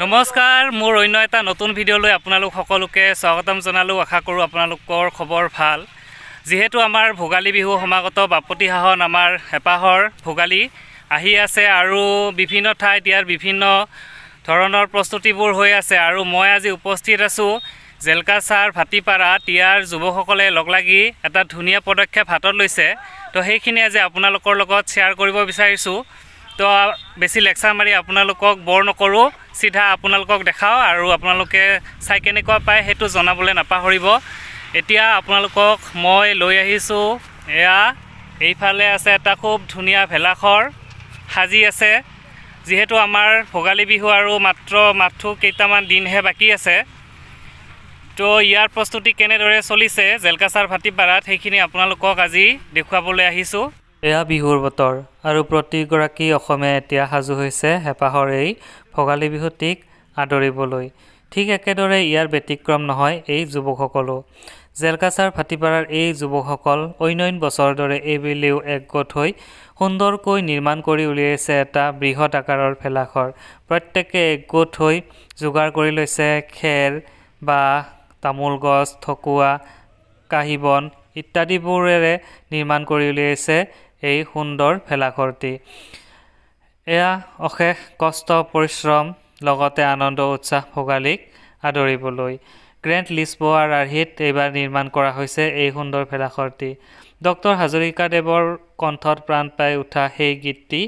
নমস্কাৰ মোৰ অন্য এটা নতুন ভিডিঅ'লৈ আপোনালোক সকলোকে স্বাগতম জনালো আশা কৰোঁ আপোনালোকৰ খবৰ ভাল যেহেতু আমাৰ ভোগালী বিহু সমাগত বাপতিসাহন আমাৰ হেপাহৰ ভোগালী আহি আছে আৰু বিভিন্ন ঠাইত ইয়াৰ বিভিন্ন ধৰণৰ প্ৰস্তুতিবোৰ হৈ আছে আৰু মই আজি উপস্থিত আছো জেলকাছাৰ ভাটিপাৰাত ইয়াৰ যুৱকসকলে লগ লাগি এটা ধুনীয়া পদক্ষেপ হাতত লৈছে তো সেইখিনি আজি আপোনালোকৰ লগত শ্বেয়াৰ কৰিব বিচাৰিছো তো বেছি লেকচাৰ মাৰি আপোনালোকক বৰ নকৰো সিধা আপোনালোকক দেখাও আৰু আপোনালোকে চাই কেনেকুৱা পায় হেতু জনাবলৈ নাপাহৰিব এতিয়া আপোনালোকক মই লৈ আহিছো এয়া এইফালে আছে এটা খুব ধুনীয়া ভেলাঘৰ সাজি আছে যেহেতু আমাৰ ভোগালী বিহু আৰু মাত্ৰ কেইটামান দিনহে বাকি আছে তো ইয়াৰ প্ৰস্তুতি কেনেদৰে চলিছে জেলকাছাৰ ভাটিপাৰাত সেইখিনি আপোনালোকক আজি দেখুৱাবলৈ আহিছো এয়া বিহুৰ বতৰ আৰু প্ৰতিগৰাকী অসমীয়া এতিয়া সাজু হৈছে হেপাহৰ এই ভোগালী বিহুটিক আদৰিবলৈ ঠিক একেদৰে ইয়াৰ ব্যতিক্ৰম নহয় এই যুৱকসকলো জেলকাছাৰ ভাটিপাৰাৰ এই যুৱকসকল অন্য বছৰৰ দৰে এইবেলিও একগোট হৈ সুন্দৰকৈ নিৰ্মাণ কৰি উলিয়াইছে এটা বৃহৎ আকাৰৰ ভেলাঘৰ প্ৰত্যেকে একগোট হৈ যোগাৰ কৰি লৈছে খেৰ বা তামোল গছ ঠকুৱা কাহিবন ইত্যাদিবোৰেৰে নিৰ্মাণ কৰি উলিয়াইছে এই সুন্দৰ ভেলাঘৰটি এয়া অশেষ কষ্ট পৰিশ্ৰম লগতে আনন্দ উৎসাহ ভোগালীক আদৰিবলৈ গ্ৰেণ্ড লিছবোৱাৰ আৰ্হিত এইবাৰ নিৰ্মাণ কৰা হৈছে এই সুন্দৰ ভেলাঘৰটি ডক্টৰ হাজৰিকাদেৱৰ কণ্ঠত প্ৰাণ পাই উঠা সেই গীতটি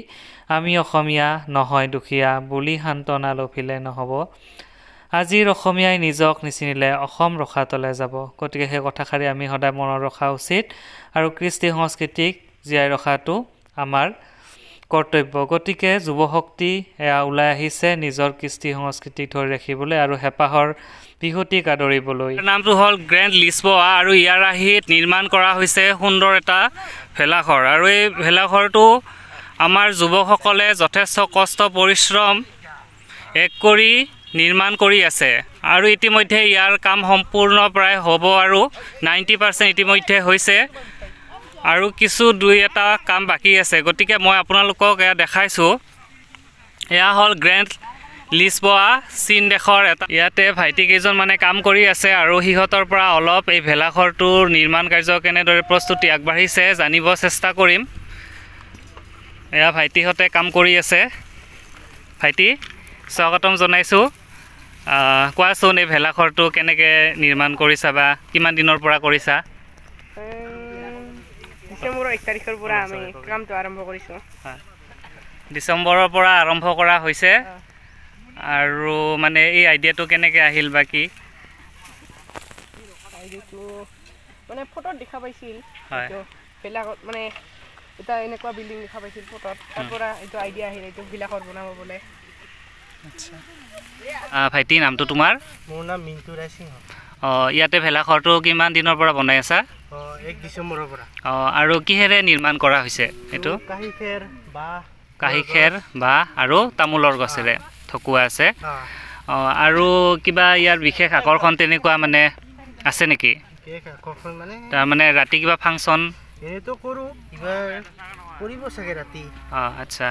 আমি অসমীয়া নহয় দুখীয়া বুলি সান্তনা লভিলে নহ'ব আজিৰ অসমীয়াই নিজক নিচিনিলে অসম ৰখাতলে যাব গতিকে সেই কথাষাৰি আমি সদায় মনত ৰখা উচিত আৰু কৃষ্টি সংস্কৃতিক জীয়াই ৰখাটো আমাৰ কৰ্তব্য গতিকে যুৱশক্তি এয়া ওলাই আহিছে নিজৰ কৃষ্টি সংস্কৃতিক ধৰি ৰাখিবলৈ আৰু হেপাহৰ বিহুটিক আদৰিবলৈ নামটো হ'ল গ্ৰেণ্ড লিছবোৱা আৰু ইয়াৰ আৰ্হিত নিৰ্মাণ কৰা হৈছে সুন্দৰ এটা ভেলাঘৰ আৰু এই ভেলাঘৰটো আমাৰ যুৱকসকলে যথেষ্ট কষ্ট পৰিশ্ৰম এক কৰি নিৰ্মাণ কৰি আছে আৰু ইতিমধ্যে ইয়াৰ কাম সম্পূৰ্ণ প্ৰায় হ'ব আৰু 90% ইতিমধ্যে হৈছে আৰু কিছু দুই এটা কাম বাকি আছে গতিকে মই আপোনালোকক এয়া দেখাইছো এয়া হ'ল গ্ৰেণ্ড লিছবোৱা চীন দেশৰ এটা ইয়াতে ভাইটি কেইজন মানে কাম কৰি আছে আৰু হিহঁতৰ পৰা অলপ এই ভেলাঘৰটোৰ নিৰ্মাণ কাৰ্য কেনেদৰে প্ৰস্তুতি আগবাঢ়িছে জানিব চেষ্টা কৰিম এয়া ভাইটিহঁতে কাম কৰি আছে ভাইটি স্বাগতম জনাইছো কোৱাচোন এই ভেলাঘৰটো কেনেকৈ নিৰ্মাণ কৰিছা বা কিমান দিনৰ পৰা কৰিছা ডিসেম্বৰৰ 1 তাৰিখৰ পৰা আমি কামটো আৰম্ভ কৰিছো ডিসেম্বৰৰ পৰা আৰম্ভ কৰা হৈছে আৰু মানে এই আইডিয়াটো কেনেকৈ আহিল বাকি আইডিয়াটো মানে ফটোত দেখা পাইছিল হয় ভেলাঘৰ মানে এটা এনেকুৱা বিল্ডিং দেখা পাইছিল ফটোত তাৰ পৰা এইটো আইডিয়া আহিল এইটো ভেলাঘৰ বনাব বলে আচ্ছা ভাইটি নামটো তোমাৰ মোৰ নাম মিন্টু ৰায় সিংহ ইয়াতে ভেলাঘৰটো কিমান দিনৰ পৰা বনাই আছা 1 ডিসেম্বৰৰ পৰা আৰু কিহেৰে নিৰ্মাণ কৰা হৈছে এটো কাহি খেৰ বা আৰু তামোলৰ গছেৰে ঠকুৱা আছে আৰু কিবা ইয়াৰ বিশেষ আকৰ্ষণ তেনেকুৱা মানে আছে নেকি বিশেষ আকৰ্ষণ মানে তাৰ মানে ৰাতি কিবা ফাংচন এটো কৰো কিবা কৰিব চাগে ৰাতি আচ্ছা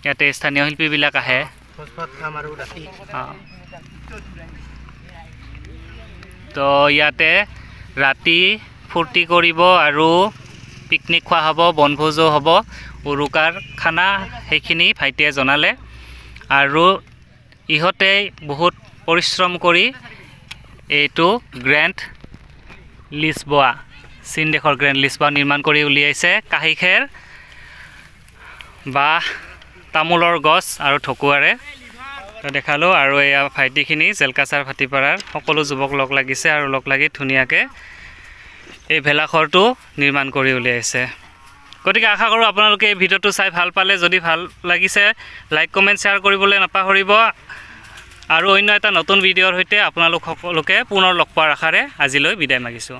ইয়াতে স্থানীয় শিল্পীবিলাক আহে ফসফাত খাম আৰু ৰাতি তো ইয়াতে ৰাতি ফূৰ্তি কৰিব আৰু পিকনিক খোৱা হ'ব বনভোজো হ'ব উৰুকাৰ খানা সেইখিনি ভাইটিয়ে জনালে আৰু ইহঁতে বহুত পৰিশ্ৰম কৰি এইটো গ্ৰেণ্ড লিছবোৱা চীন দেশৰ গ্ৰেণ্ড লিছবোৱা নিৰ্মাণ কৰি উলিয়াইছে কাহি খেৰ বা তামোলৰ গছ আৰু ঠকুৱাৰে দেখালো আৰু এয়া ভাইটিখিনি জেলকাছাৰ ভাটিপাৰাৰ সকলো যুৱক লগ লাগিছে আৰু লগ লাগি ধুনীয়াকৈ এই ভেলাঘৰটো নিৰ্মাণ কৰি উলিয়াইছে গতিকে আশা কৰোঁ আপোনালোকে এই ভিডিঅ'টো চাই ভাল পালে যদি ভাল লাগিছে লাইক কমেণ্ট শ্বেয়াৰ কৰিবলৈ নাপাহৰিব আৰু অন্য এটা নতুন ভিডিঅ'ৰ সৈতে আপোনালোক সকলোকে পুনৰ লগ পোৱাৰ আশাৰে আজিলৈ বিদায় মাগিছোঁ